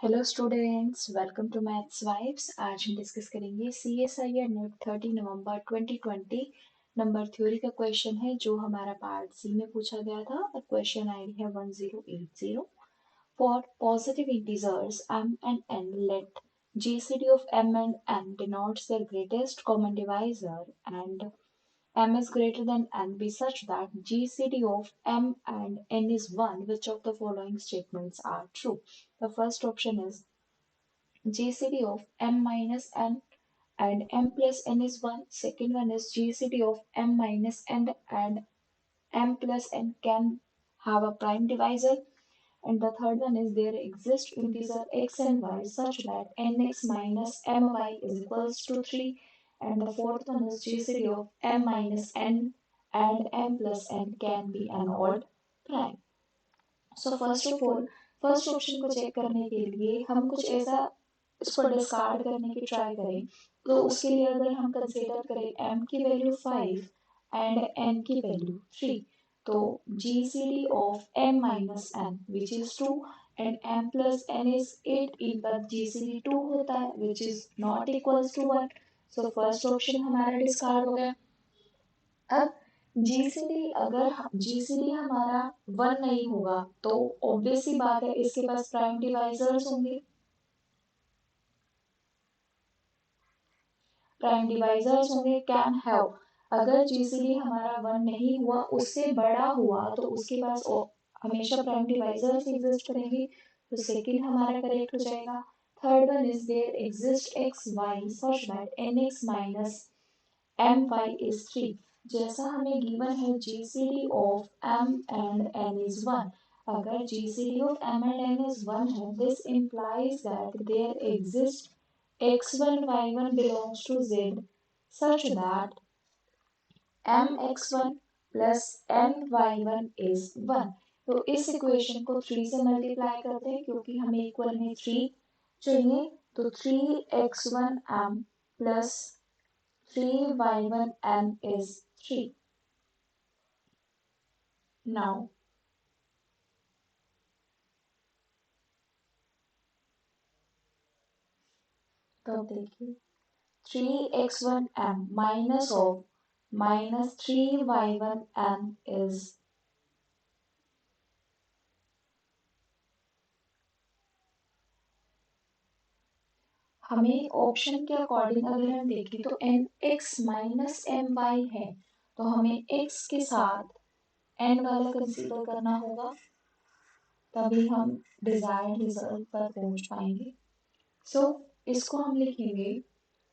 Hello students, welcome to maths vibes. आज हम discuss करेंगे CSIR नेट 30 नवंबर 2020 नंबर थ्योरी का क्वेश्चन है जो हमारा पार्ट सी में पूछा गया था और क्वेश्चन आईडी है 1080। For positive integers m and n, let GCD of m and n denotes their greatest common divisor and m is greater than n be such that GCD of m and n is 1. Which of the following statements are true? The first option is GCD of m minus n and m plus n is 1. Second one is GCD of m minus n and m plus n can have a prime divisor. And the third one is there exist integer x and y such that nx minus my is equals to 3. And the fourth one is GCD of m minus n and m plus n can be an odd prime. So first of all, first option को check करने के लिए हम कुछ ऐसा इसको discard करने की ट्राई करें। तो उसके लिए अगर हम कंसीडर करें m की वैल्यू 5 एंड n की वैल्यू 3, तो GCD of m minus n which is 2 and m plus n is 8, इनका GCD 2 होता है which is not equals to 1। So first option हमारा डिस्कार्ड हो गया। अब जीसीडी, अगर जीसीडी हमारा 1 नहीं होगा तो ऑब्वियस सी बात है इसके पास प्राइम डिवाइजर्स होंगे। प्राइम डिवाइजर्स होंगे कैन हैव, अगर जीसीडी हमारा 1 नहीं हुआ उससे बड़ा हुआ तो उसके पास हमेशा प्राइम डिवाइजर्स एग्जिस्ट करेंगे। तो सेकंड हमारा करेक्ट हो जाएगा। Third one is there exist x y such that n x minus m y is 3। जैसा हमें गिवन है GCD of m and n is 1, अगर GCD of m and n is 1 है, this implies that there exists x1 y1 belongs to z such that mx1 plus ny1 is 1। तो इस equation को 3 से multiply करते हैं क्योंकि हमें इक्वल में 3 चाहिए। तो 3x1m plus 3y1n is 3। Now, तो देखिए 3x1m minus of minus 3y1n is, हमें ऑप्शन के अकॉर्डिंग अगर हम देखें तो n x minus m y है, तो हमें एक्स के साथ एन वाला कंसीडर करना होगा, तभी हम डिजायर्ड रिजल्ट पर पहुंच पाएंगे। सो इसको हम लिखेंगे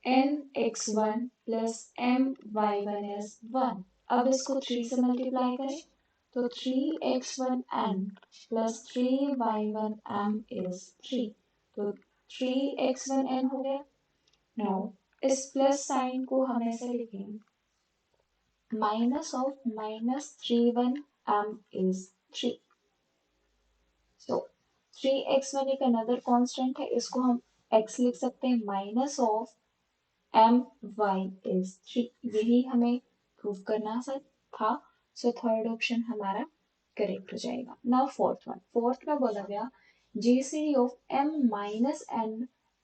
n x one plus m y one is 1। अब इसको 3 से मल्टीप्लाई करें तो 3x1n प्लस 3y1m इज 3। तो 3x1n हो गया। नाउ इस प्लस साइन को हम ऐसे लिखेंगे minus of minus 3 1m is 3। So 3x1 एक अनदर कांस्टेंट है, इसको हम x लिख सकते हैं माइनस ऑफ my इज 3। यही हमें प्रूव करना था। सो थर्ड ऑप्शन हमारा करेक्ट हो जाएगा। नाउ फोर्थ में बोला गया GCD of m minus n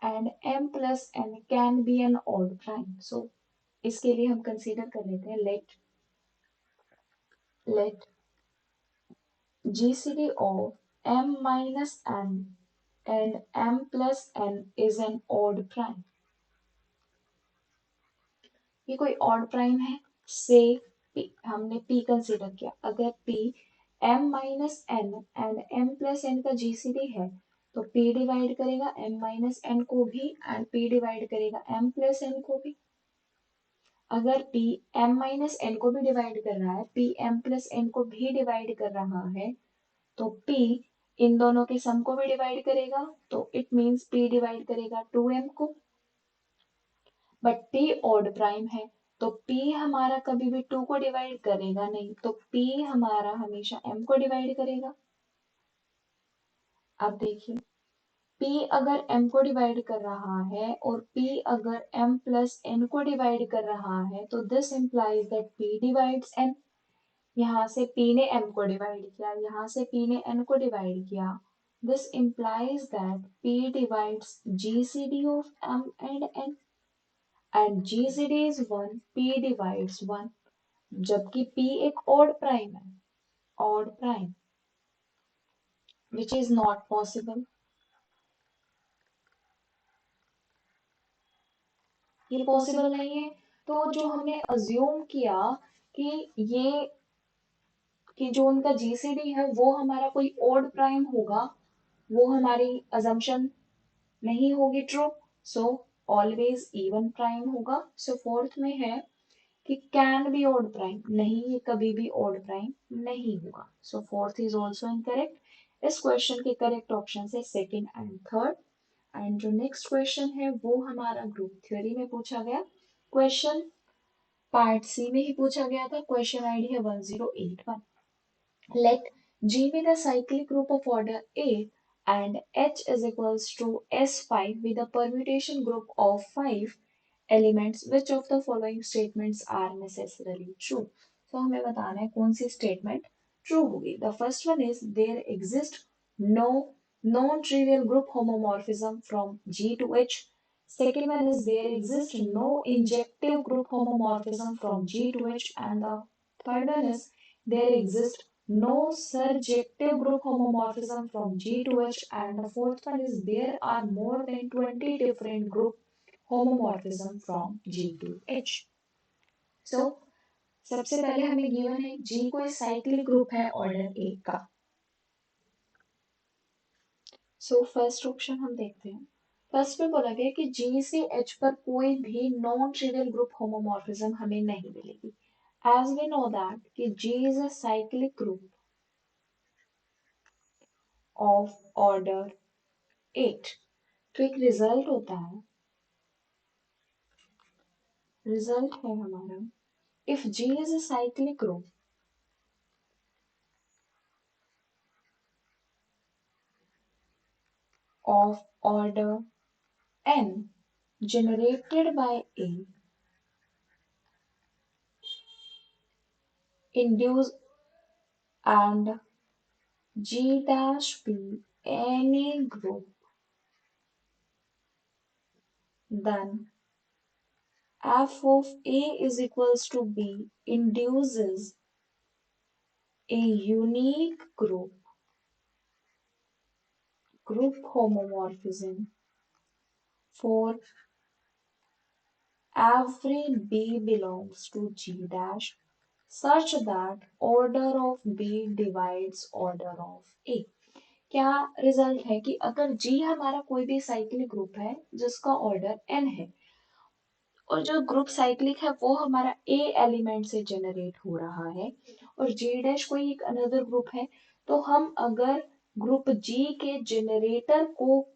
and m plus n can be an odd prime. So इसके लिए हम कंसीडर कर लेते हैं let GCD of m minus n and m plus n is an odd prime। ये कोई ऑड प्राइम है से p, हमने p कंसीडर किया। अगर p m minus n and m plus n का GCD है तो p डिवाइड करेगा m माइनस n को भी एंड p डिवाइड करेगा m प्लस n को भी। अगर p m माइनस n को भी डिवाइड कर रहा है, p m प्लस n को भी डिवाइड कर रहा है, तो p इन दोनों के सम को भी डिवाइड करेगा, तो इट मींस p डिवाइड करेगा 2m को। बट p ऑड प्राइम है तो p हमारा कभी भी 2 को डिवाइड करेगा नहीं, तो p हमारा हमेशा m को डिवाइड करेगा। अब देखिए p अगर m को डिवाइड कर रहा है और p अगर m प्लस n को डिवाइड कर रहा है, तो this implies that p divides n। यहाँ से p ने m को डिवाइड किया, यहाँ से p ने n को डिवाइड किया, This implies that P divides GCD of M and N, and GCD is 1, P divides 1, जबकि P एक odd prime है, odd prime, which is not possible. ये पॉसिबल नहीं है। तो जो हमने अज्यूम किया कि ये कि जो उनका जीसीडी है वो हमारा कोई ओड प्राइम होगा, वो हमारी अजम्पशन नहीं होगी true. So always even prime होगा। सो फोर्थ में है कि कैन बी ओड प्राइम, नहीं ये कभी भी ओड प्राइम नहीं होगा। सो फोर्थ इज ऑल्सो इनकरेक्ट। इस क्वेश्चन के करेक्ट ऑप्शन है सेकेंड एंड थर्ड। एंड जो नेक्स्ट क्वेश्चन है वो हमारा ग्रुप थ्योरी में पूछा गया क्वेश्चन, पार्ट सी में ही पूछा गया था। क्वेश्चन आईडी है 1081। Let G be the cyclic group of order A and H is equals to S5 with a permutation group of 5 elements. Which of the following statements are necessarily true? So हमें बताना है कौन सी statement true होगी. The first one is there exists no non-trivial group homomorphism from G to H. Second one is there exists no injective group homomorphism from G to H, and the third one is there exists no surjective group homomorphism from G to H, and the fourth one is there are more than 20 different group homomorphism from G to H. So सबसे पहले हमें given है G कोई cyclic group है order ए का। सो first option हम देखते हैं। फर्स्ट में बोला गया कि G से H पर कोई भी नॉन ट्रिवियल ग्रुप होमोमॉर्फिज्म हमें नहीं मिलेगी। As we know that कि G is a cyclic group of order 8, तो एक रिजल्ट होता है, रिजल्ट है हमारा if G is a cyclic group of order n generated by A induce and G dash be any group, then f of A is equals to B induces a unique group homomorphism for every B belongs to G dash such that order of B divides order of A। क्या result है कि अगर G हमारा कोई भी cyclic group है जिसका order n है और जो ग्रुप साइक्लिक है वो हमारा A एलिमेंट से जनरेट हो रहा है और G डैश कोई एक अनदर ग्रुप है, तो हम अगर ग्रुप G के जनरेटर को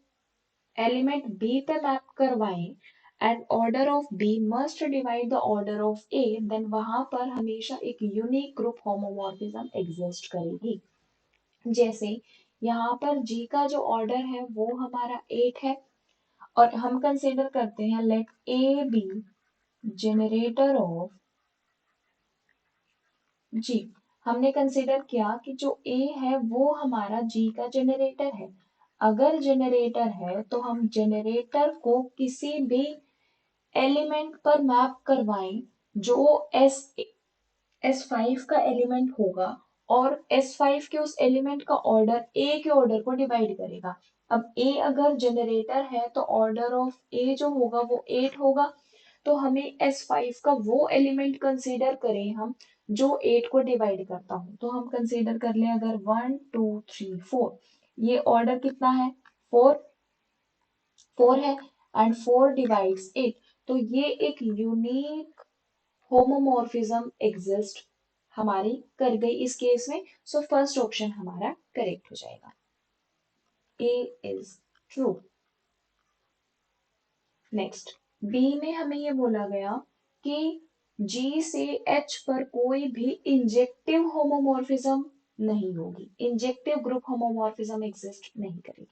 एलिमेंट B पे मैप करवाएं and order of B must divide the order of A, then वहां पर हमेशा एक यूनिक ग्रुप होमोमॉर्फिज्म एग्जिस्ट करेगी। जैसे यहाँ पर G का जो ऑर्डर है वो हमारा 8 है और हम कंसीडर करते हैं let A be generator of G। हमने कंसीडर किया कि जो A है वो हमारा G का जनरेटर है। अगर जनरेटर है तो हम जनरेटर को किसी भी एलिमेंट पर मैप करवाएं जो S5 का एलिमेंट होगा और S5 के उस एलिमेंट का ऑर्डर A के ऑर्डर को डिवाइड करेगा। अब A अगर जनरेटर है तो ऑर्डर ऑफ A जो होगा वो 8 होगा, तो हमें S5 का वो एलिमेंट कंसीडर करें हम जो 8 को डिवाइड करता हूं। तो हम कंसीडर कर लें अगर 1 2 3 4, ये ऑर्डर कितना है 4 4 है एंड 4 डिवाइड्स 8, तो ये एक यूनिक होमोमॉर्फिज्म एग्जिस्ट हमारी कर गई इस केस में। सो फर्स्ट ऑप्शन हमारा करेक्ट हो जाएगा, ए इज ट्रू। नेक्स्ट बी में हमें ये बोला गया कि G से H पर कोई भी इंजेक्टिव होमोमॉर्फिज्म नहीं होगी, इंजेक्टिव ग्रुप होमोमॉर्फिज्म एग्जिस्ट नहीं करेगी।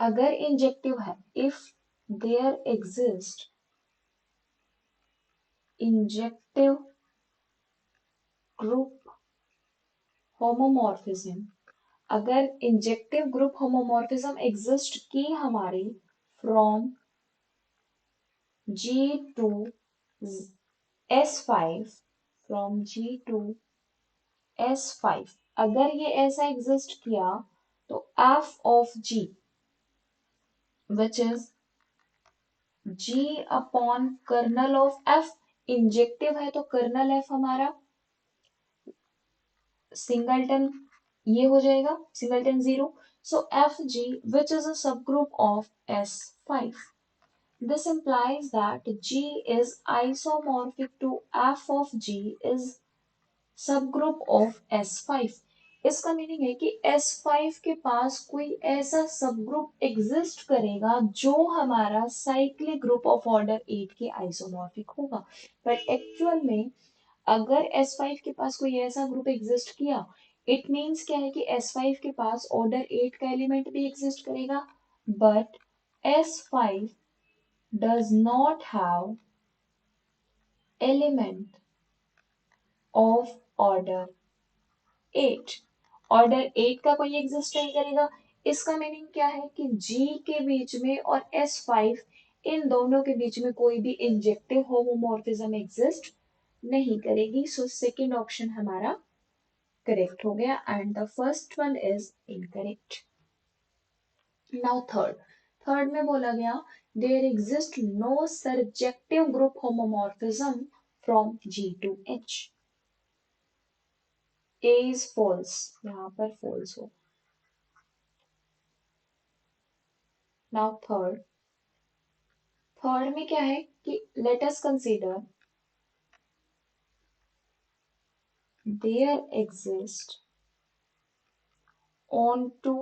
अगर इंजेक्टिव है if there exist injective group homomorphism अगर इंजेक्टिव ग्रुप होमोमॉर्फिज्म एग्जिस्ट की हमारी from G to S5, from G to S5, अगर ये ऐसा एग्जिस्ट किया तो F of G which is G upon kernel of F, injective है तो कर्नल F हमारा सिंगलटन ये हो जाएगा singleton zero. So F G which is a subgroup of S5. This implies that G is isomorphic to F of G is subgroup of S5. इसका meaning है कि S5 के पास कोई ऐसा सबग्रुप एग्जिस्ट करेगा जो हमारा साइक्लिक ग्रुप ऑफ ऑर्डर 8 के आइसोमॉर्फिक होगा. बट एक्चुअल में अगर S5 के पास कोई ऐसा ग्रुप एग्जिस्ट किया, इट मीन्स क्या है कि S5 के पास ऑर्डर 8 का एलिमेंट भी एग्जिस्ट करेगा, but S5 does not have element of order 8. Order 8 का कोई एग्जिस्ट नहीं करेगा. इसका मीनिंग क्या है कि G के बीच में और S5 इन दोनों के बीच में कोई भी इंजेक्टिव होमोमॉर्फिज्म एग्जिस्ट नहीं करेगी. सो सेकंड ऑप्शन हमारा करेक्ट हो गया and the first one is incorrect. Now third में बोला गया there exist no surjective group homomorphism from G to H. A is false, यहाँ पर false हो. नाउ थर्ड में क्या है कि let us consider there exist onto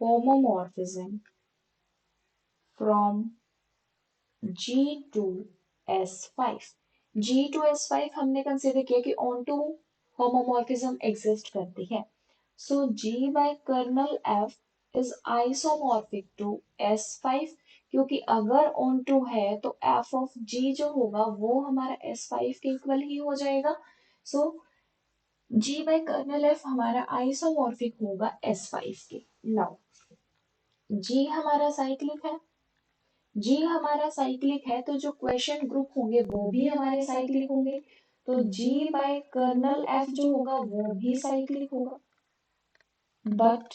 homomorphism from G to S5. G to S5 हमने कंसीडर किया कि onto homomorphism एग्जिस्ट करती है. So G by kernel F is isomorphic to S5, क्योंकि अगर onto है तो F of G जो होगा वो हमारा S5 के इक्वल ही हो जाएगा. So G by kernel F हमारा आइसोमॉर्फिक होगा S5 के. नाउ G हमारा साइक्लिक है, G हमारा साइक्लिक है तो जो क्वेश्चन ग्रुप होंगे वो भी हमारे साइक्लिक होंगे. तो G by kernel F जो होगा वो भी साइक्लिक होगा. But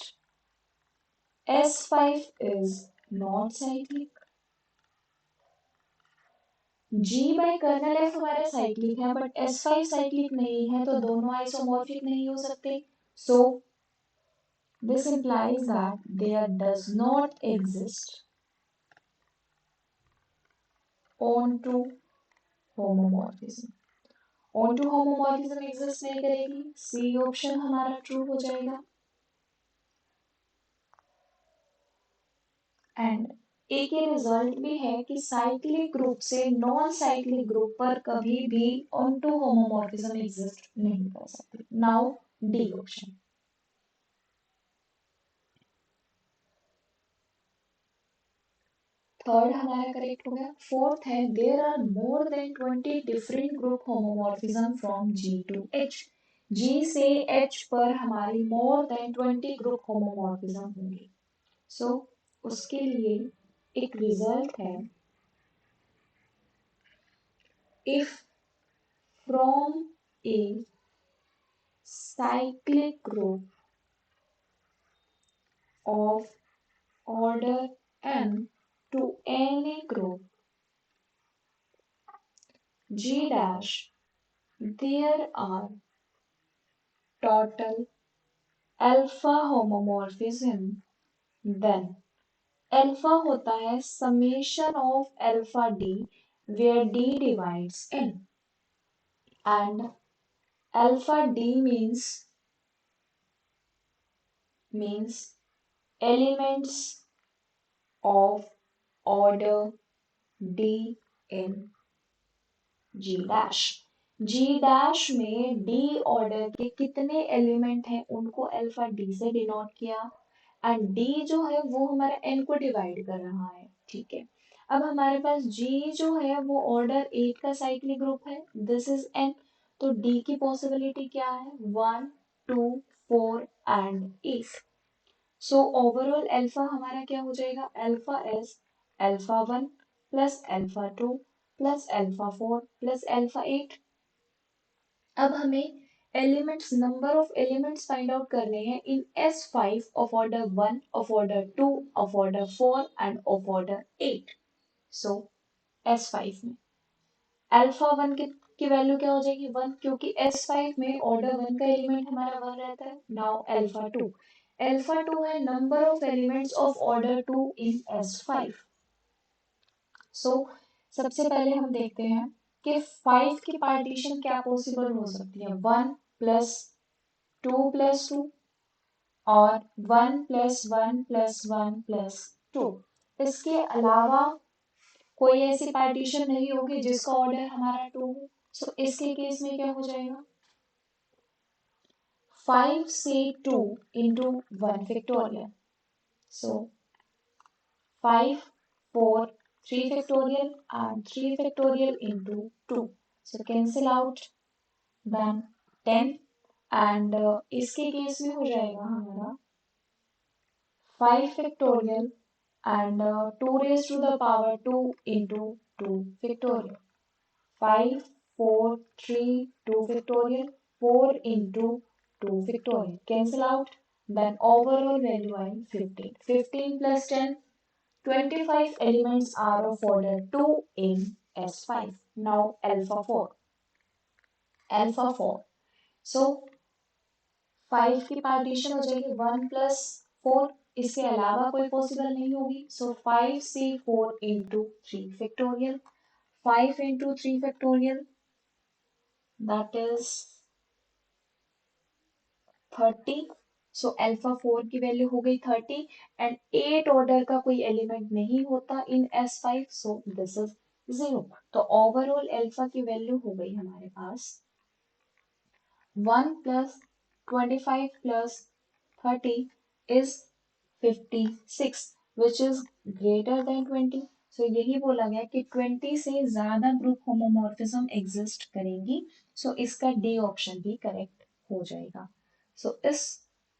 S5 is not cyclic. G by kernel F हमारा साइक्लिक है बट S5 साइक्लिक नहीं है तो दोनों आइसोमॉर्फिक नहीं हो सकते. सो this implies that there does not exist onto homomorphism. onto homomorphism exist नहीं करेगी. C ऑप्शन हमारा ट्रू हो जाएगा. एंड एक ये रिजल्ट भी है कि साइक्लिक ग्रुप से नॉन साइक्लिक ग्रुप पर कभी भी onto homomorphism एग्जिस्ट नहीं कर सकती. Now D option. थर्ड हमारा करेक्ट हो गया. फोर्थ है there are more than 20 different group homomorphism from G to H. G से H पर हमारी मोर देन 20 ग्रुप होमोमॉर्फिज्म होंगे. सो उसके लिए एक रिजल्ट है if from A cyclic group of order n to any group G dash there are total alpha homomorphism, then alpha होता है summation of alpha d where d divides n and alpha d means elements of order d in G dash. G dash में D order के कितने element हैं उनको alpha D से denote किया and D जो है वो हमारा N को डिवाइड कर रहा है. ठीक है. अब हमारे पास G जो है वो ऑर्डर 8 का साइक्लिक ग्रुप है. This is N. तो D की पॉसिबिलिटी क्या है 1 2 4 एंड 8। सो ओवरऑल अल्फा हमारा क्या हो जाएगा, alpha is alpha 1 plus alpha 2 plus alpha 4 plus alpha 8। अब हमें elements, number of elements find out करने हैं इन S5 of order 1, of order 2, of order 4 end of order 8। So S5 में alpha 1 की वैल्यू क्या हो जाएगी, 1, क्योंकि S5 में ऑर्डर 1 का एलिमेंट हमारा 1 रहता है। नाउ अल्फा 2 है number of elements of order 2 in S5। सो सबसे पहले हम देखते हैं कि 5 की पार्टीशन क्या पॉसिबल हो सकती है, 1 प्लस 2 प्लस 2 और 1 प्लस 1 प्लस 1 प्लस 2। इसके अलावा कोई ऐसी पार्टीशन नहीं होगी जिसका ऑर्डर हमारा 2 हो। सो इसके केस में क्या हो जाएगा, 5 से 2 into 1 factorial. So 5, 4, 3 factorial and 3 factorial into 2. So cancel out, then 10 and इसके केस में हो जाएगा हमारा 5 factorial and 2 raised to the power 2 into 2 factorial. 5, 4, 3, 2 factorial, 4 into 2 factorial. Cancel out, then overall value I 15. 15 plus 10, 25 elements are of order 2 in S5. Now alpha 4. Alpha 4. So 5 की partition हो जाएगी 1 plus 4, इसके अलावा कोई पॉसिबल नहीं होगी। सो 5 से 4 into 3 factorial, 5 into 3 factorial that is 30। So alpha 4 की वैल्यू हो गई 30 एंड 8 ऑर्डर का कोई एलिमेंट नहीं होता इन S5, सो दिस इज 0। तो ओवरऑल अल्फा की वैल्यू हो गई हमारे पास 1 plus 25 plus 30 is 56 which is greater than 20। सो यही बोला गया कि 20 से ज्यादा ग्रुप होमोमॉर्फिज्म एग्जिस्ट करेंगी। सो इसका डी ऑप्शन भी करेक्ट हो जाएगा। सो इस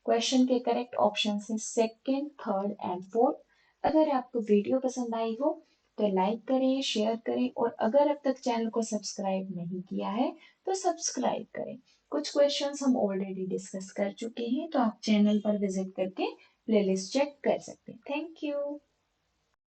क्वेश्चन के करेक्ट ऑप्शन है सेकंड, थर्ड एंड फोर्थ। अगर आपको वीडियो पसंद आई हो तो लाइक करें, शेयर करें और अगर अब तक चैनल को सब्सक्राइब नहीं किया है तो सब्सक्राइब करें। कुछ क्वेश्चंस हम ऑलरेडी डिस्कस कर चुके हैं तो आप चैनल पर विजिट करके प्लेलिस्ट चेक कर सकते हैं। Thank you.